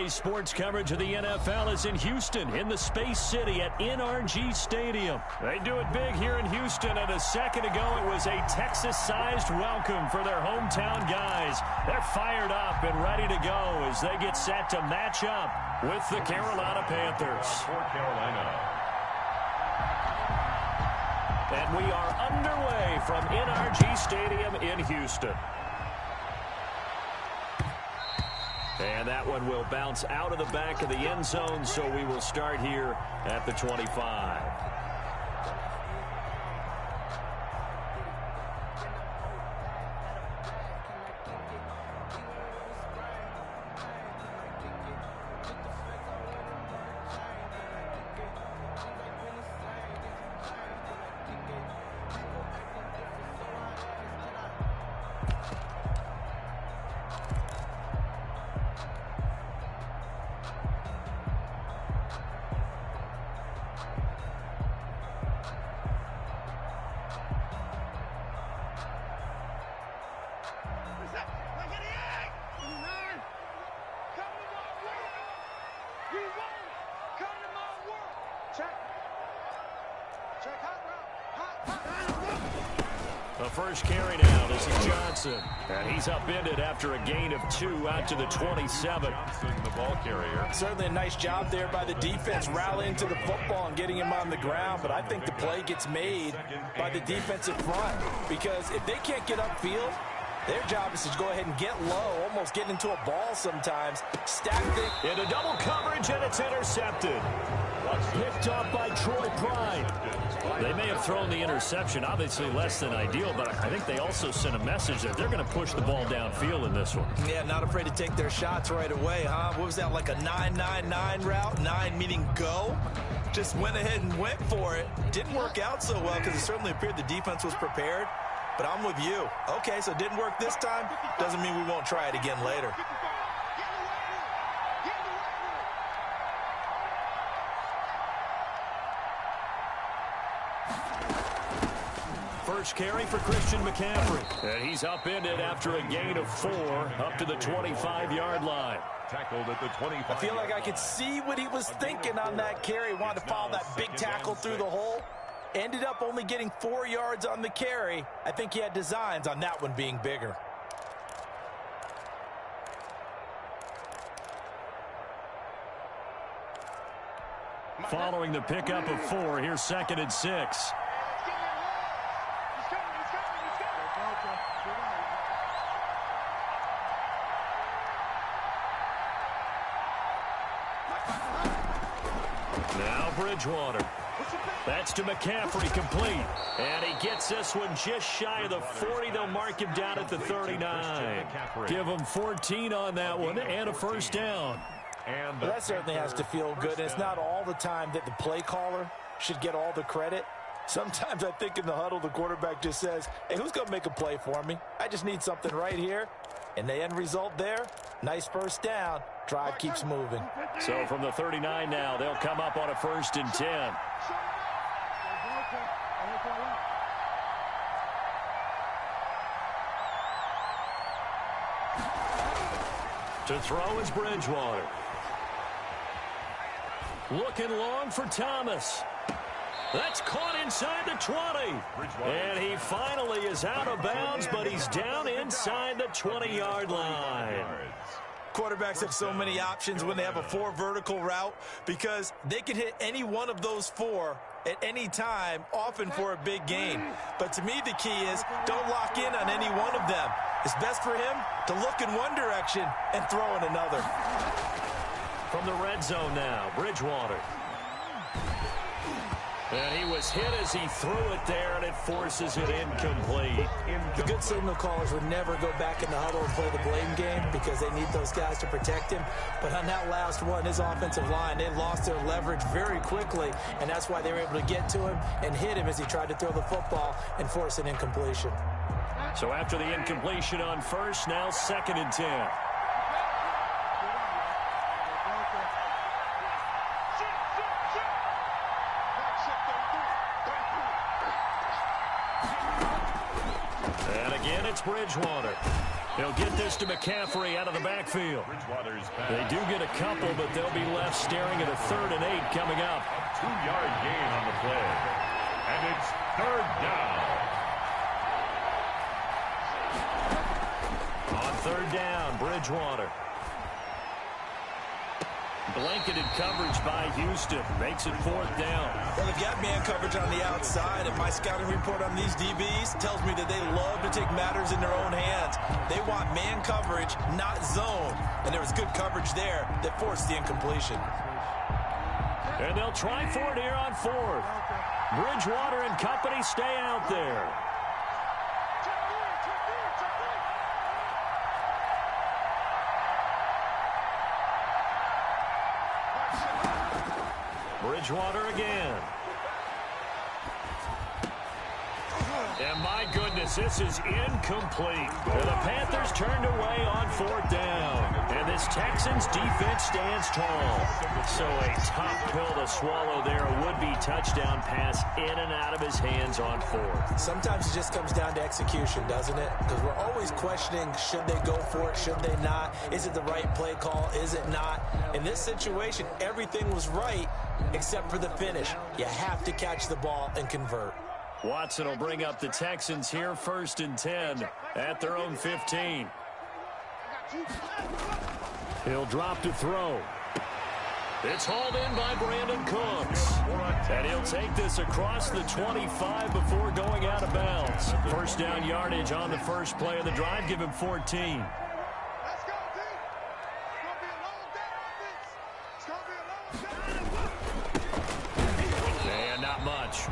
Today's sports coverage of the NFL is in Houston, in the Space City at NRG Stadium. They do it big here in Houston, and a second ago it was a Texas-sized welcome for their hometown guys. They're fired up and ready to go as they get set to match up with the Carolina Panthers. For Carolina. And we are underway from NRG Stadium in Houston. And that one will bounce out of the back of the end zone, so we will start here at the 25. The first carry now, this is Johnson. And he's upended after a gain of 2 out to the 27. Johnson, the ball carrier. Certainly a nice job there by the defense rallying to the football and getting him on the ground. But I think the play gets made by the defensive front. Because if they can't get upfield, their job is to go ahead and get low, almost get into a ball sometimes. Stack it. Into double coverage, and it's intercepted. Picked off by Troy Pride. They may have thrown the interception, obviously less than ideal, but I think they also sent a message that they're going to push the ball downfield in this one. Yeah, not afraid to take their shots right away, huh? What was that, like a 9-9-9 route? 9 meaning go? Just went ahead and went for it. Didn't work out so well because it certainly appeared the defense was prepared. But I'm with you. Okay, so it didn't work this time. Doesn't mean we won't try it again later. First carry for Christian McCaffrey. And he's upended after a gain of 4 up to the 25-yard line. Tackled at the 25. I feel like I could see what he was thinking on that carry. Wanted to follow that big tackle through the hole. Ended up only getting 4 yards on the carry. I think he had designs on that one being bigger. Following the pickup of 4, here's 2nd and 6. Now Bridgewater. That's to McCaffrey, complete. And he gets this one just shy of the 40. They'll mark him down at the 39. Give him 14 on that one and a first down. And that certainly has to feel good. It's not all the time that the play caller should get all the credit. Sometimes I think in the huddle, the quarterback just says, hey, who's going to make a play for me? I just need something right here. And the end result there, nice first down. Drive keeps moving. So from the 39 now, they'll come up on a 1st and 10. To throw is Bridgewater. Looking long for Thomas. That's caught inside the 20. And he finally is out of bounds, but he's down inside the 20-yard line. Quarterbacks have so many options when they have a 4 vertical route because they can hit any one of those 4 at any time, often for a big gain. But to me, the key is don't lock in on any one of them. It's best for him to look in one direction and throw in another. From the red zone now, Bridgewater. And he was hit as he threw it there, and it forces it incomplete. The good signal callers would never go back in the huddle and play the blame game because they need those guys to protect him. But on that last one, his offensive line, they lost their leverage very quickly, and that's why they were able to get to him and hit him as he tried to throw the football and force an incompletion. So after the incompletion on 1st, now 2nd and 10. And again, it's Bridgewater. He'll get this to McCaffrey out of the backfield. They do get a couple, but they'll be left staring at a 3rd and 8 coming up. 2-yard gain on the play. And it's 3rd down. On 3rd down, Bridgewater. Blanketed coverage by Houston. Makes it 4th down. Well, they've got man coverage on the outside, and my scouting report on these DBs tells me that they love to take matters in their own hands. They want man coverage, not zone. And there was good coverage there that forced the incompletion. And they'll try for it here on 4th. Bridgewater and company stay out there. Bridgewater again. And my goodness, this is incomplete. The Panthers turned away on 4th down. And this Texans defense stands tall. So a tough pill to swallow there. A would-be touchdown pass in and out of his hands on 4th. Sometimes it just comes down to execution, doesn't it? Because we're always questioning, should they go for it, should they not? Is it the right play call, is it not? In this situation, everything was right except for the finish. You have to catch the ball and convert. Watson will bring up the Texans here, 1st and 10 at their own 15. He'll drop to throw. It's hauled in by Brandon Cooks. And he'll take this across the 25 before going out of bounds. 1st down yardage on the first play of the drive. Give him 14.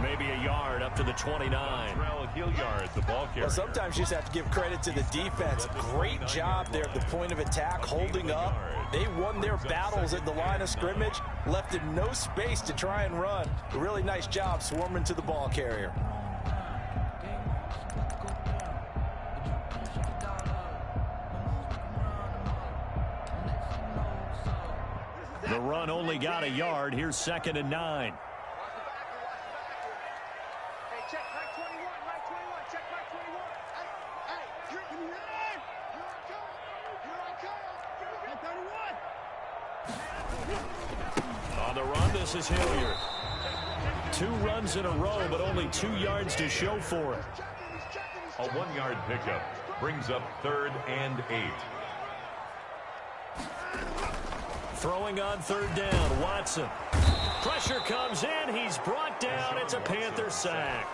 Maybe a yard up to the 29. Well, sometimes you just have to give credit to the defense. Great job there at the point of attack, holding up. They won their battles at the line of scrimmage, left him no space to try and run. A really nice job swarming to the ball carrier. The run only got a yard. Here's 2nd and 9. On the run, this is Hilliard. 2 runs in a row, but only 2 yards to show for it. A 1-yard pickup brings up 3rd and 8. Throwing on 3rd down, Watson. Pressure comes in. He's brought down. It's a Panther sack.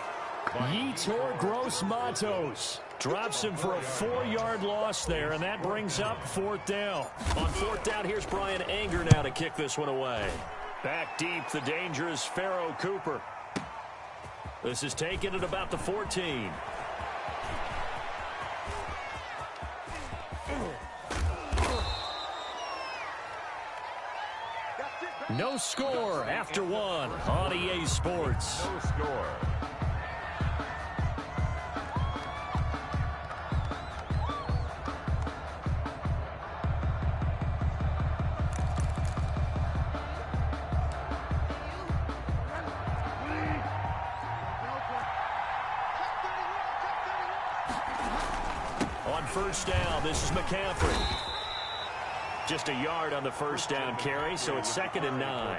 Yetur Gross-Matos drops him for a 4-yard loss there, and that brings up 4th down. On 4th down, here's Brian Anger now to kick this one away. Back deep, the dangerous Pharoh Cooper. This is taken at about the 14. No score after 1 on EA Sports. No score. On 1st down, this is McCaffrey. Just a yard on the 1st down carry, so it's 2nd and 9.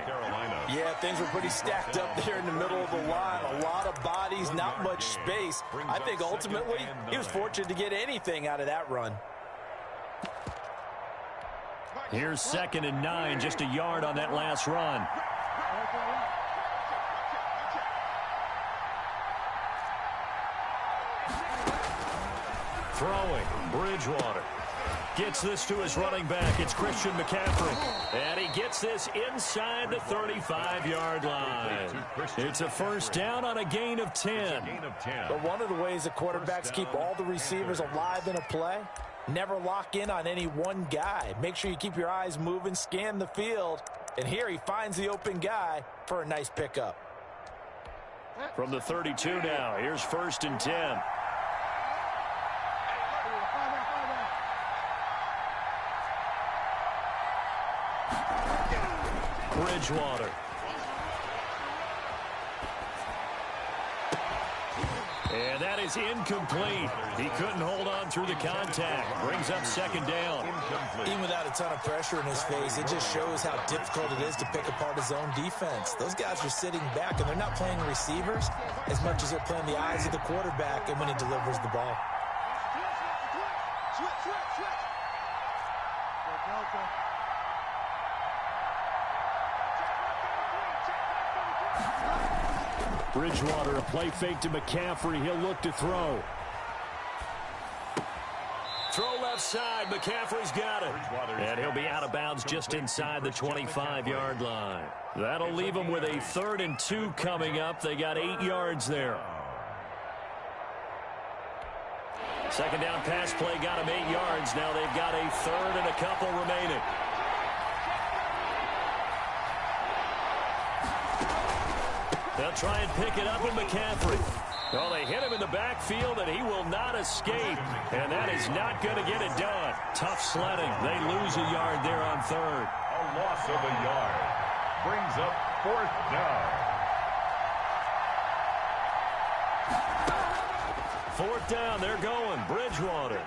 Yeah, things were pretty stacked up there in the middle of the line. A lot of bodies, not much space. I think ultimately he was fortunate to get anything out of that run. Here's 2nd and 9, just a yard on that last run. Throwing, Bridgewater. Gets this to his running back. It's Christian McCaffrey. And he gets this inside the 35-yard line. It's a 1st down on a gain of 10. But one of the ways the quarterbacks keep all the receivers alive in a play, never lock in on any one guy. Make sure you keep your eyes moving, scan the field. And here he finds the open guy for a nice pickup. From the 32 now, here's 1st and 10. Bridgewater. And that is incomplete. He couldn't hold on through the contact. Brings up second down. Even without a ton of pressure in his face, it just shows how difficult it is to pick apart his own defense. Those guys are sitting back, and they're not playing receivers as much as they're playing the eyes of the quarterback and when he delivers the ball. Bridgewater, a play fake to McCaffrey. He'll look to throw. Throw left side. McCaffrey's got it. And he'll be out of bounds just inside the 25-yard line. That'll leave them with a 3rd and 2 coming up. They got 8 yards there. Second down pass play got them 8 yards. Now they've got a 3rd and a couple remaining. They'll try and pick it up in McCaffrey. Well, they hit him in the backfield, and he will not escape. And that is not going to get it done. Tough sledding. They lose a yard there on 3rd. A loss of a yard. Brings up 4th down. 4th down. They're going. Bridgewater.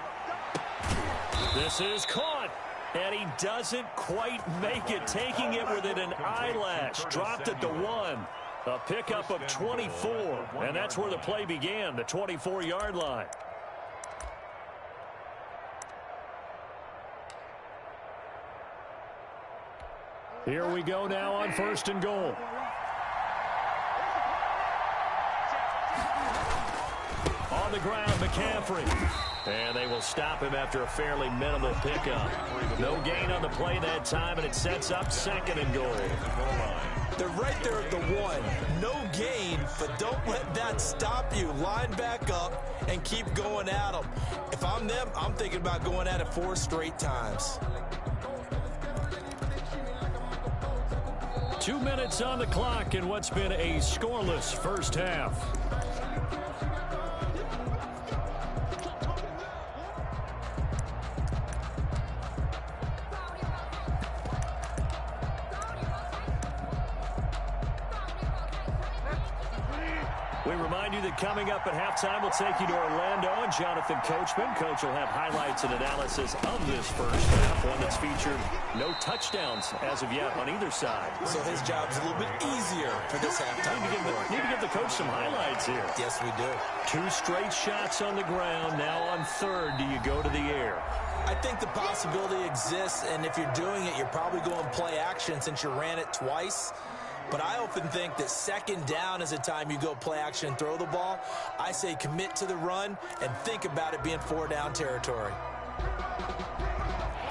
This is caught. And he doesn't quite make it. Taking it within an eyelash. Dropped at the 1. A pickup of 24, and that's where the play began, the 24-yard line. Here we go now on 1st and goal. On the ground, McCaffrey. And they will stop him after a fairly minimal pickup. No gain on the play that time, and it sets up 2nd and goal. They're right there at the 1. No gain, but don't let that stop you. Line back up and keep going at them. If I'm them, I'm thinking about going at it 4 straight times. 2 minutes on the clock in what's been a scoreless first half. We remind you that coming up at halftime, we'll take you to Orlando and Jonathan Coachman. Coach will have highlights and analysis of this first half, one that's featured no touchdowns as of yet on either side. So his job's a little bit easier for this halftime. Need to give the coach some highlights here. Yes, we do. 2 straight shots on the ground. Now on 3rd, do you go to the air? I think the possibility exists, and if you're doing it, you're probably going play action since you ran it twice. But I often think that 2nd down is a time you go play action and throw the ball. I say commit to the run and think about it being 4-down territory.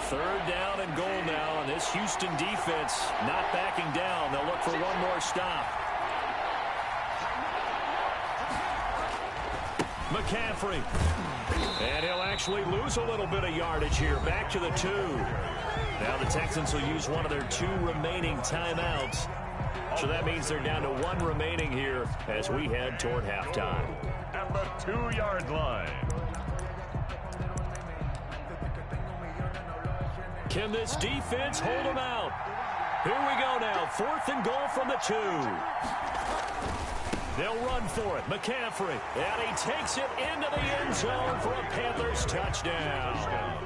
3rd down and goal now, and this Houston defense not backing down. They'll look for one more stop. McCaffrey. And he'll actually lose a little bit of yardage here. Back to the 2. Now the Texans will use one of their 2 remaining timeouts. So that means they're down to 1 remaining here as we head toward halftime. At the 2-yard line. Can this defense hold them out? Here we go now. 4th and goal from the 2. They'll run for it. McCaffrey. And he takes it into the end zone for a Panthers touchdown.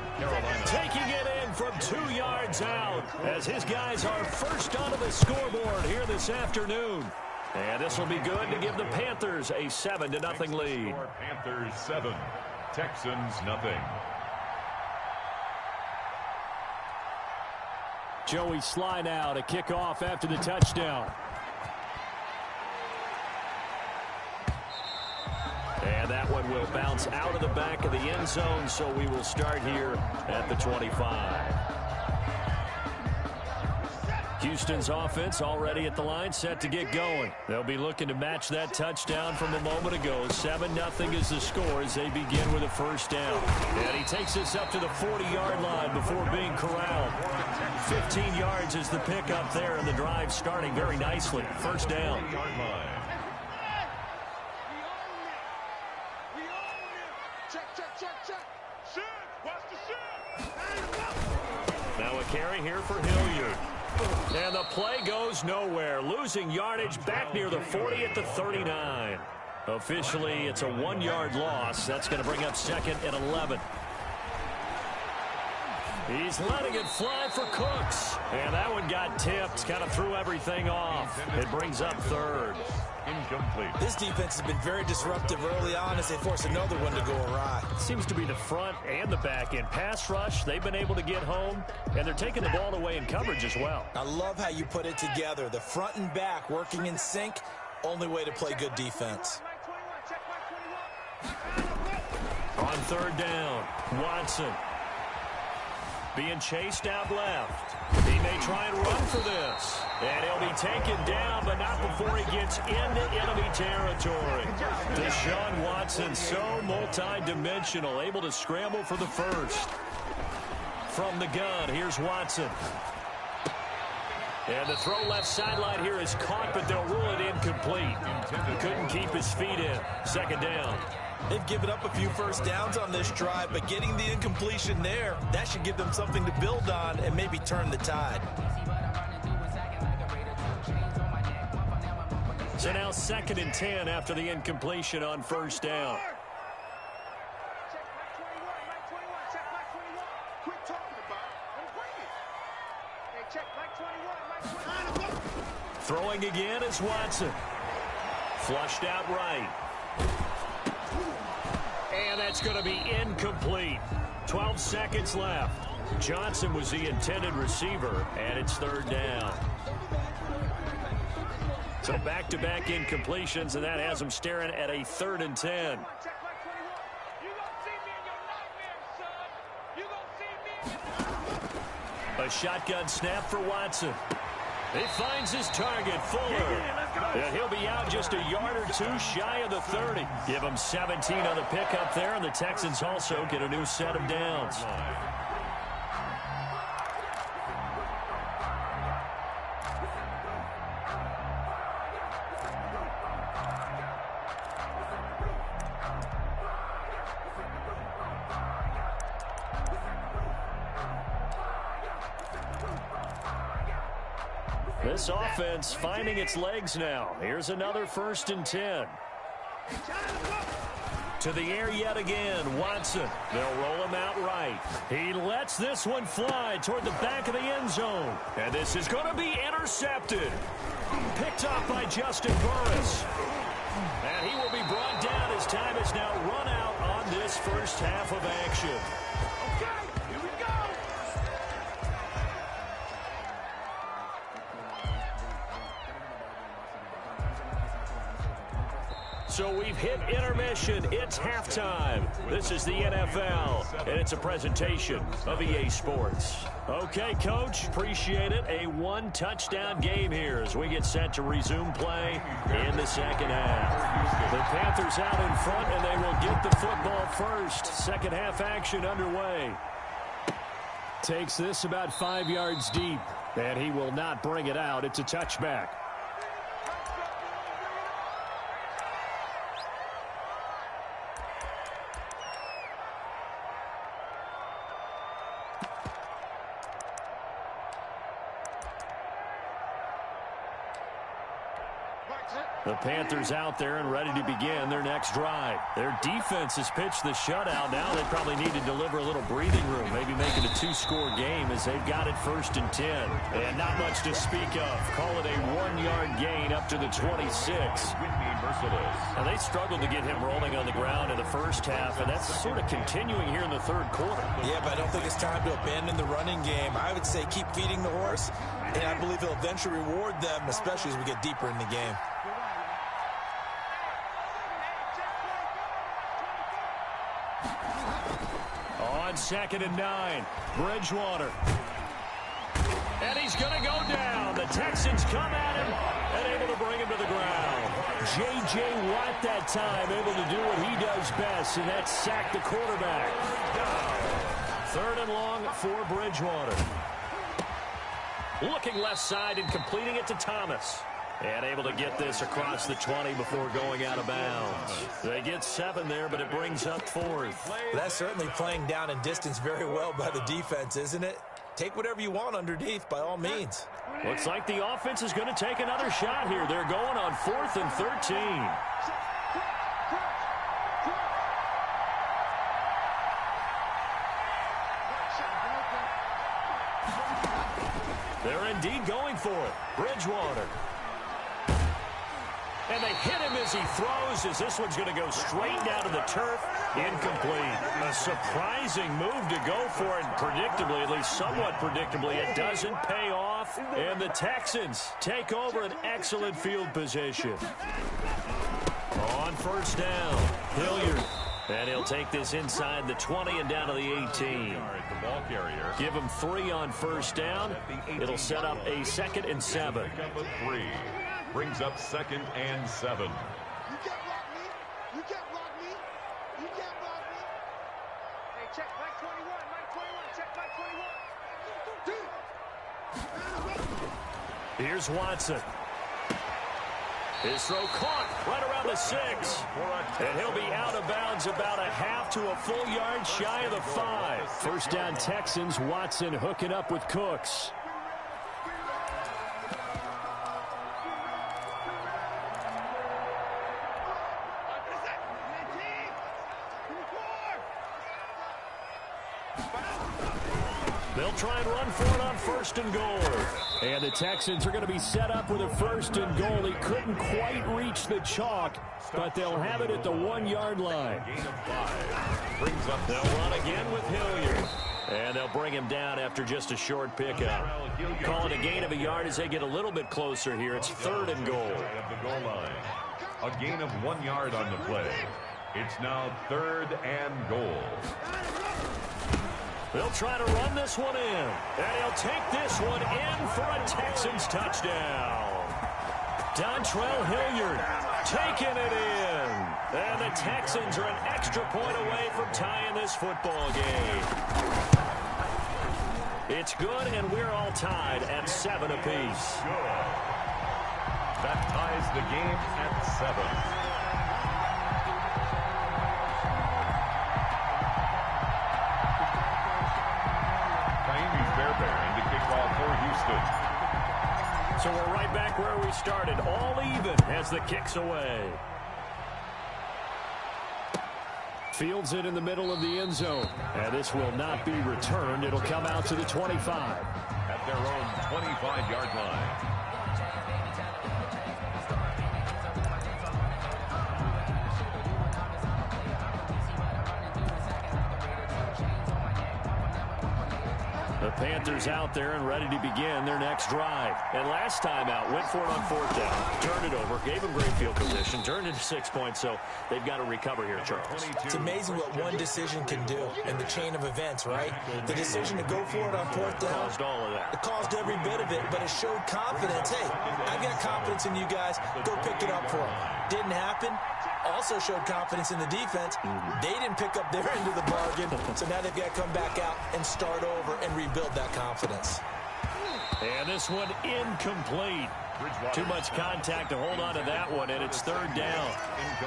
Taking it in from 2 yards out as his guys are first onto the scoreboard here this afternoon. And this will be good to give the Panthers a 7-0 lead. Panthers 7, Texans nothing. Joey Sly now to kick off after the touchdown. And that one will bounce out of the back of the end zone, so we will start here at the 25. Houston's offense already at the line, set to get going. They'll be looking to match that touchdown from a moment ago. 7-0 is the score as they begin with a 1st down. And he takes this up to the 40-yard line before being corralled. 15 yards is the pickup there, and the drive starting very nicely. 1st down. Now a carry here for Hilliard. And the play goes nowhere. Losing yardage back near the 40 at the 39. Officially, it's a 1-yard loss. That's going to bring up 2nd and 11. He's letting it fly for Cooks. And that one got tipped, kind of threw everything off. It brings up 3rd. Incomplete. This defense has been very disruptive early on as they force another one to go awry. Seems to be the front and the back end. Pass rush, they've been able to get home, and they're taking the ball away in coverage as well. I love how you put it together. The front and back working in sync, only way to play good defense. On 3rd down, Watson being chased out left. He may try and run for this. And he'll be taken down, but not before he gets into enemy territory. Deshaun Watson, so multi-dimensional, able to scramble for the first. From the gun, here's Watson. And the throw left sideline here is caught, but they'll rule it incomplete. He couldn't keep his feet in. 2nd down. They've given up a few first downs on this drive, but getting the incompletion there, that should give them something to build on and maybe turn the tide. So now 2nd and 10 after the incompletion on 1st down. Throwing again is Watson. Flushed out right. And that's going to be incomplete. 12 seconds left. Johnson was the intended receiver, and it's 3rd down. So back-to-back incompletions, and that has them staring at a 3rd and 10. A shotgun snap for Watson. He finds his target, Fuller. And he'll be out just a yard or 2 shy of the 30. Give him 17 on the pickup there, and the Texans also get a new set of downs. This offense finding its legs now. Here's another 1st and 10. To the air yet again, Watson. They'll roll him out right. He lets this one fly toward the back of the end zone. And this is going to be intercepted. Picked off by Justin Burris. And he will be brought down as time is now run out on this first half of action. Okay, here we go. So we've hit intermission. It's halftime. This is the NFL, and it's a presentation of EA Sports. Okay, Coach, appreciate it. A 1-touchdown game here as we get set to resume play in the 2nd half. The Panthers out in front, and they will get the football first. 2nd half action underway. Takes this about 5 yards deep, and he will not bring it out. It's a touchback. The Panthers out there and ready to begin their next drive. Their defense has pitched the shutout. Now they probably need to deliver a little breathing room, maybe make it a 2-score game as they've got it 1st and 10. And not much to speak of. Call it a 1-yard gain up to the 26. Now they struggled to get him rolling on the ground in the first half, and that's sort of continuing here in the 3rd quarter. Yeah, but I don't think it's time to abandon the running game. I would say keep feeding the horse, and I believe he'll eventually reward them, especially as we get deeper in the game. On 2nd and 9, Bridgewater. And he's going to go down. The Texans come at him and able to bring him to the ground. J.J. Watt that time able to do what he does best, and that's sack the quarterback. 3rd and long for Bridgewater. Looking left side and completing it to Thomas. And able to get this across the 20 before going out of bounds. They get 7 there, but it brings up 4th. That's certainly playing down and distance very well by the defense, isn't it? Take whatever you want underneath, by all means. Looks like the offense is going to take another shot here. They're going on 4th and 13. They're indeed going for it. Bridgewater. And they hit him as he throws, as this one's going to go straight down to the turf. Incomplete. A surprising move to go for it. Predictably, at least somewhat predictably, it doesn't pay off. And the Texans take over an excellent field position. On first down, Hilliard. And he'll take this inside the 20 and down to the 18. Give him 3 on first down. It'll set up a 2nd and 7. Brings up 2nd and 7. You can't block me. You can't block me. You can't block me. Hey, check Mike 21. Mike 21. Check Mike 21. Here's Watson. His throw caught right around the 6. And he'll be out of bounds about a half to a full yard shy of the 5. First down Texans. Watson hooking up with Cooks. They'll try and run for it on 1st and goal. And the Texans are going to be set up with a 1st and goal. He couldn't quite reach the chalk, but they'll have it at the 1-yard line. They'll run again with Hilliard. And they'll bring him down after just a short pickup. Call it a gain of a yard as they get a little bit closer here. It's 3rd and goal. A gain of 1 yard on the play. It's now 3rd and goal. They'll try to run this one in. And he'll take this one in for a Texans touchdown. Dontrell Hilliard taking it in. And the Texans are an extra point away from tying this football game. It's good, and we're all tied at 7 apiece. That ties the game at 7. So we're right back where we started, all even as the kick's away. Fields it in the middle of the end zone. And this will not be returned. It'll come out to the 25. At their own 25-yard line. The Panthers out there and ready to begin their next drive. And last time out, went for it on 4th down, turned it over, gave them great field position, turned it to 6 points, so they've got to recover here, Charles. It's amazing what one decision can do in the chain of events, right? The decision to go for it on 4th down. Caused all of that. It caused every bit of it, but it showed confidence. Hey, I've got confidence in you guys. Go pick it up for them. Didn't happen. Also showed confidence in the defense. They didn't pick up their end of the bargain, so now they've got to come back out and start over and rebuild that confidence. And this one incomplete. Too much contact to hold on to that one, and it's 3rd down.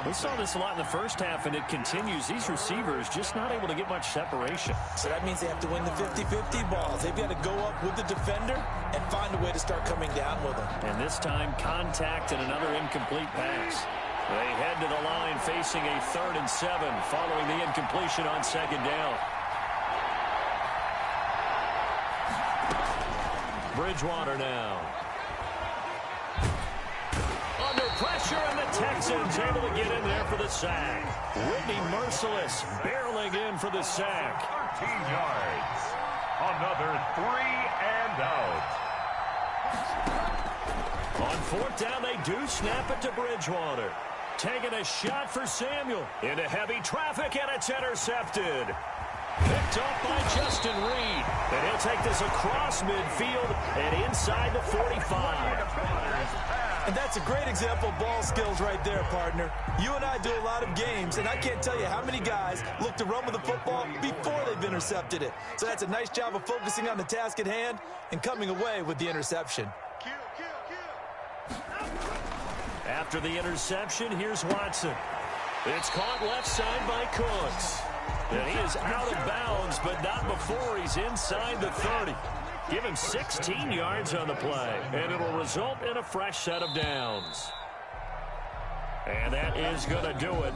We saw this a lot in the first half, and it continues. These receivers just not able to get much separation. So that means they have to win the 50-50 balls. They've got to go up with the defender and find a way to start coming down with them. And this time, contact and another incomplete pass. They head to the line facing a 3rd and 7 following the incompletion on 2nd down. Bridgewater now. Under pressure, and the Texans able to get in there for the sack. Whitney Merciless barreling in for the sack. 13 yards. Another 3 and out. On 4th down, they do snap it to Bridgewater. Taking a shot for Samuel. Into heavy traffic, and it's intercepted. Picked up by Justin Reed. And he'll take this across midfield and inside the 45. And that's a great example of ball skills right there, partner. You and I do a lot of games, and I can't tell you how many guys look to run with the football before they've intercepted it. So that's a nice job of focusing on the task at hand and coming away with the interception. After the interception, here's Watson. It's caught left side by Cooks. And he is out of bounds, but not before he's inside the 30. Give him 16 yards on the play, and it'll result in a fresh set of downs. And that is going to do it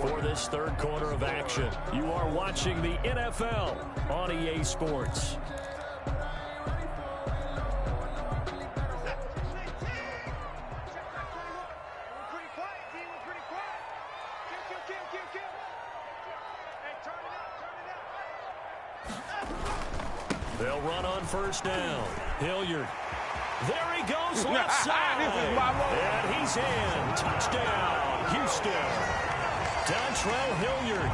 for this 3rd quarter of action. You are watching the NFL on EA Sports. They'll run on first down. Hilliard. There he goes left side. And he's in. Touchdown, Houston. Dontrell Hilliard,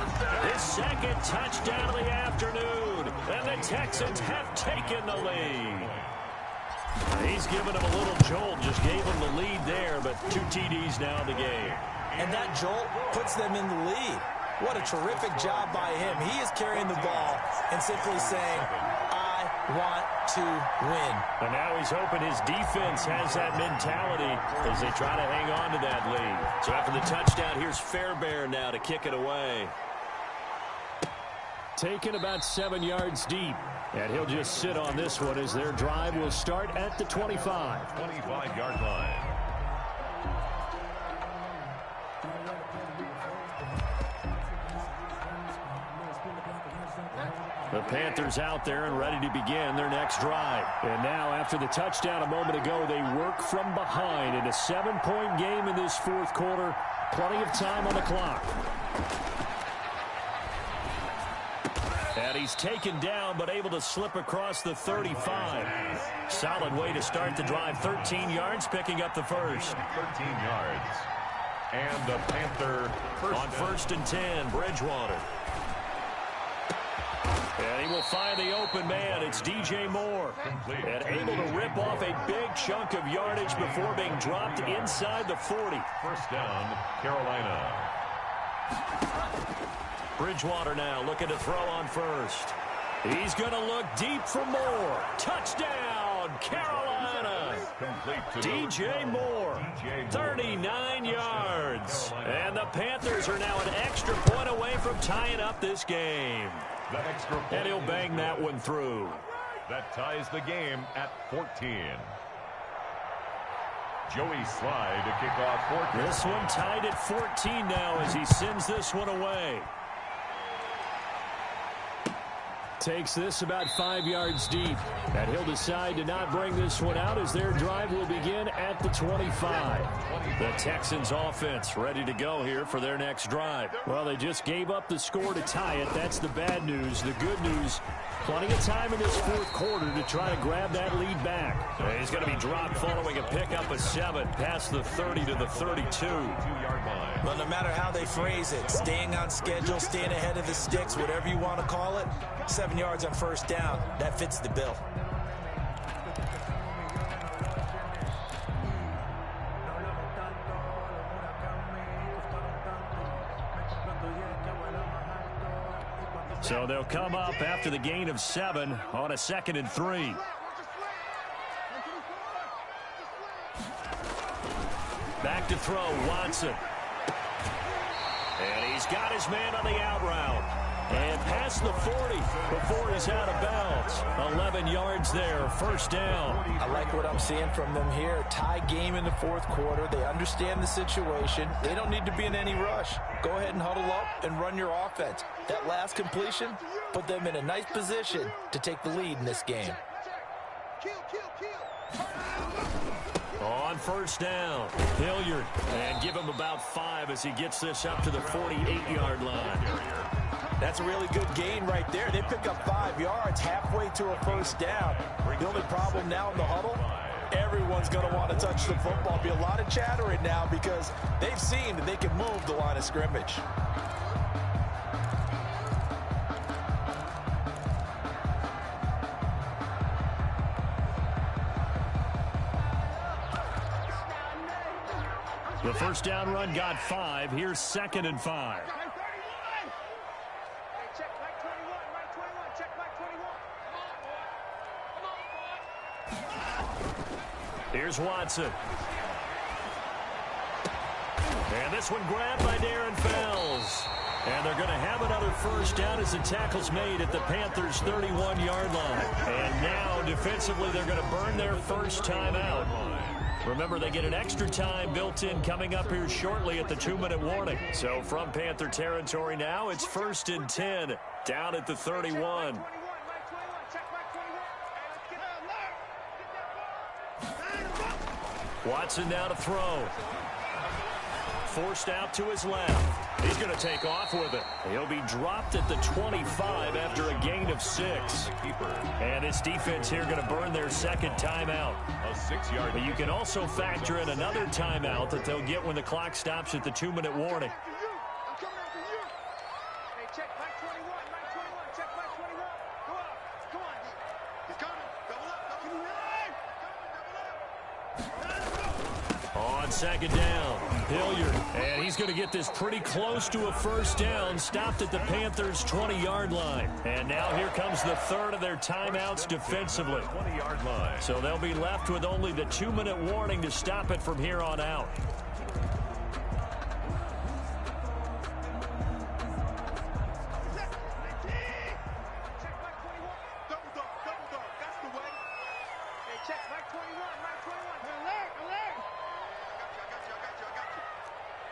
his second touchdown of the afternoon. And the Texans have taken the lead. He's given him a little jolt, just gave him the lead there, but 2 TDs now in the game. And that jolt puts them in the lead. What a terrific job by him. He is carrying the ball and simply saying, I want to win. And now he's hoping his defense has that mentality as they try to hang on to that lead. So after the touchdown, here's Fairbairn now to kick it away. Taken about 7 yards deep. And he'll just sit on this one as their drive will start at the 25. 25-yard line. The Panthers out there and ready to begin their next drive. And now after the touchdown a moment ago, they work from behind in a 7-point game in this fourth quarter. Plenty of time on the clock. And he's taken down but able to slip across the 35. Solid way to start the drive. 13 yards, picking up the first. 13 yards. And the Panther on first and 10, Bridgewater. And he will find the open man. It's DJ Moore. And able to rip off a big chunk of yardage before being dropped inside the 40. First down, Carolina. Bridgewater now looking to throw on first. He's going to look deep for Moore. Touchdown, Carolina. DJ Moore, 39 yards. And the Panthers are now an extra point away from tying up this game. And he'll bang that one through. That ties the game at 14. Joey Slye to kick off 14. This one tied at 14 now as he sends this one away. Takes this about 5 yards deep. And he'll decide to not bring this one out as their drive will begin at the 25. The Texans offense ready to go here for their next drive. Well, they just gave up the score to tie it. That's the bad news. The good news, plenty of time in this fourth quarter to try to grab that lead back. And he's going to be dropped following a pickup of 7 past the 30 to the 32. 2-yard line. But no matter how they phrase it, staying on schedule, staying ahead of the sticks, whatever you want to call it, 7 yards on first down, that fits the bill. So they'll come up after the gain of 7 on a 2nd and 3. Back to throw, Watson. And he's got his man on the out route. And past the 40 before he's out of bounds. 11 yards there, first down. I like what I'm seeing from them here. Tie game in the fourth quarter. They understand the situation. They don't need to be in any rush. Go ahead and huddle up and run your offense. That last completion put them in a nice position to take the lead in this game. On first down, Hilliard. And give him about 5 as he gets this up to the 48-yard line. That's a really good gain right there. They pick up 5 yards halfway to a first down. The only problem now in the huddle, everyone's going to want to touch the football. Be a lot of chattering now because they've seen that they can move the line of scrimmage. The first down run got 5. Here's 2nd and 5. Here's Watson. And this one grabbed by Darren Fells. And they're going to have another first down as the tackle's made at the Panthers' 31-yard line. And now, defensively, they're going to burn their first time out. Remember, they get an extra time built in coming up here shortly at the 2-minute warning. So from Panther territory now, it's 1st and 10 down at the 31. Watson now to throw. Forced out to his left. He's going to take off with it. He'll be dropped at the 25 after a gain of 6. And this defense here going to burn their second timeout. A 6-yard. But you can also factor in another timeout that they'll get when the clock stops at the 2-minute warning. I'm coming after you. Hey, check back 21. Back 21. Check back 21. Go up. Come on. He's coming. Double up. Double up. On second down, Hilliard. And he's going to get this pretty close to a first down. Stopped at the Panthers' 20-yard line. And now here comes the third of their timeouts defensively. 20-yard line. So they'll be left with only the 2-minute warning to stop it from here on out.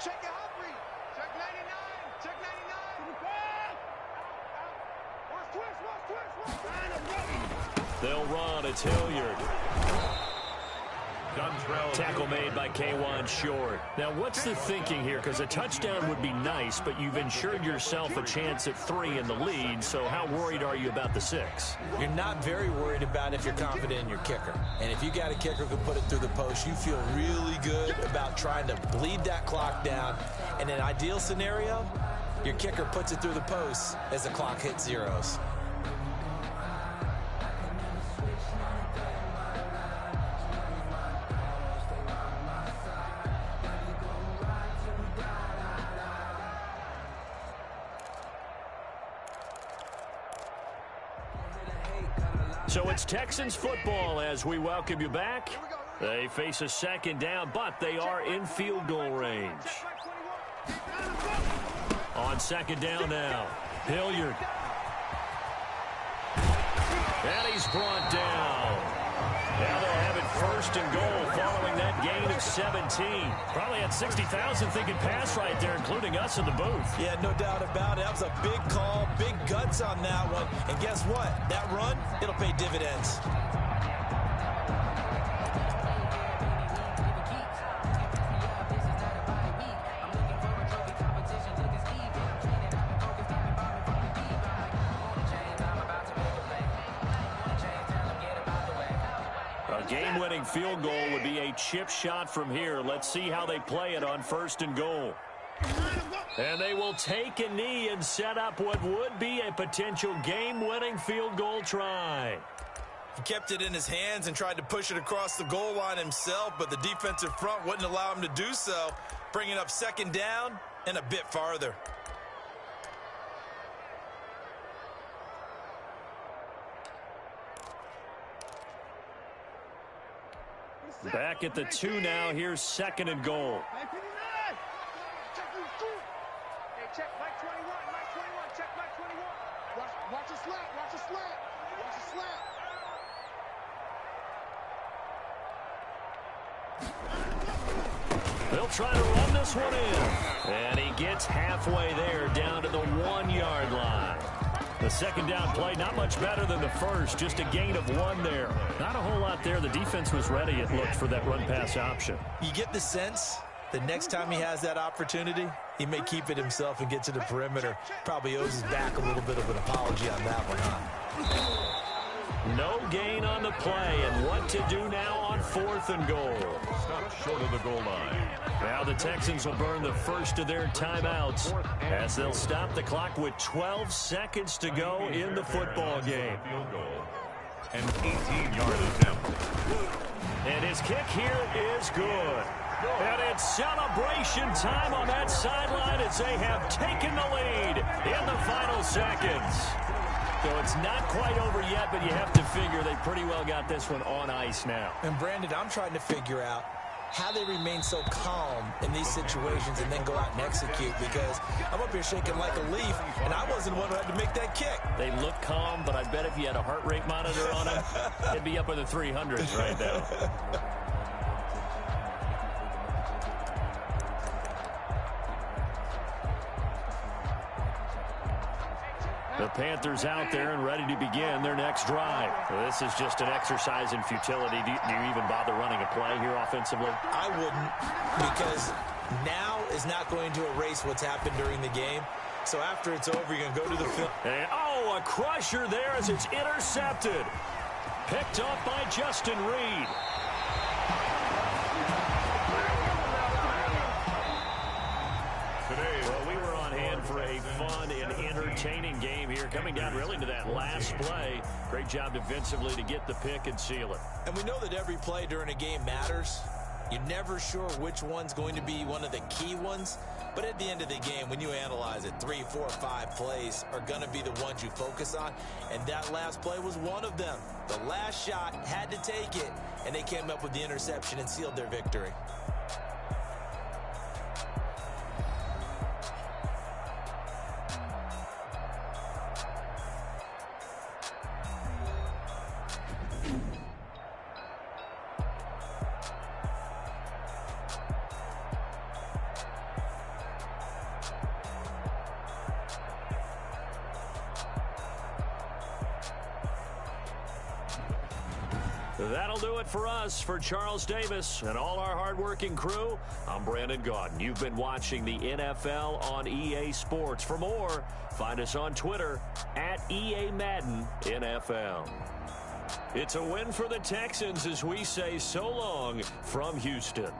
Check your hot read. Check 99. Check 99. Watch twist. They'll run. It's Hilliard. Tackle made by K'Wan Short. Now, what's the thinking here? Because a touchdown would be nice, but you've ensured yourself a chance at 3 in the lead, so how worried are you about the 6? You're not very worried about if you're confident in your kicker. And if you got a kicker who can put it through the post, you feel really good about trying to bleed that clock down. In an ideal scenario, your kicker puts it through the post as the clock hits zeros. So it's Texans football as we welcome you back. They face a second down, but they are in field goal range. On second down now, Hilliard. And he's brought down. Now they'll have it first and goal following that gain of 17. Probably had 60,000 thinking pass right there, including us in the booth. Yeah, no doubt about it. That was a big call, big guts on that one. And guess what? That run, it'll pay dividends. Game-winning field goal would be a chip shot from here. Let's see how they play it on first and goal. And they will take a knee and set up what would be a potential game-winning field goal try. He kept it in his hands and tried to push it across the goal line himself, but the defensive front wouldn't allow him to do so, bringing up second down and a bit farther. Back at the 2 now. Here's second and goal. Hey, check Mike 21. Mike 21. Check Mike 21. Watch a slant. Watch a slant. Watch a slant. They'll try to run this one in. And he gets halfway there down to the 1-yard line. The second down play, not much better than the first, just a gain of 1 there. Not a whole lot there. The defense was ready, it looked, for that run-pass option. You get the sense the next time he has that opportunity, he may keep it himself and get to the perimeter. Probably owes his back a little bit of an apology on that one, huh? No gain on the play, and what to do now on fourth and goal. Stop short of the goal line. Now the Texans will burn the first of their timeouts as they'll stop the clock with 12 seconds to go in the football game. Field goal. An 18-yard attempt. And his kick here is good. And it's celebration time on that sideline as they have taken the lead in the final seconds. So it's not quite over yet, but you have to figure they pretty well got this one on ice now. And Brandon, I'm trying to figure out how they remain so calm in these situations and then go out and execute, because I'm up here shaking like a leaf, and I wasn't the one who had to make that kick. They look calm, but I bet if you had a heart rate monitor on them, it'd be up in the 300s right now. The Panthers out there and ready to begin their next drive. This is just an exercise in futility. Do you even bother running a play here offensively? I wouldn't, because now is not going to erase what's happened during the game. So after it's over, you're going to go to the field. And, a crusher there as it's intercepted. Picked up by Justin Reed. Well, we were on hand for a fun and entertaining game here, coming down really to that last play. Great job defensively to get the pick and seal it. And we know that every play during a game matters. You're never sure which one's going to be one of the key ones. But at the end of the game, when you analyze it, 3, 4, 5 plays are going to be the ones you focus on. And that last play was one of them. The last shot had to take it, and they came up with the interception and sealed their victory. That'll do it for us. For Charles Davis and all our hardworking crew, I'm Brandon Gaudin. You've been watching the NFL on EA Sports. For more, find us on Twitter at EA Madden NFL. It's a win for the Texans as we say so long from Houston.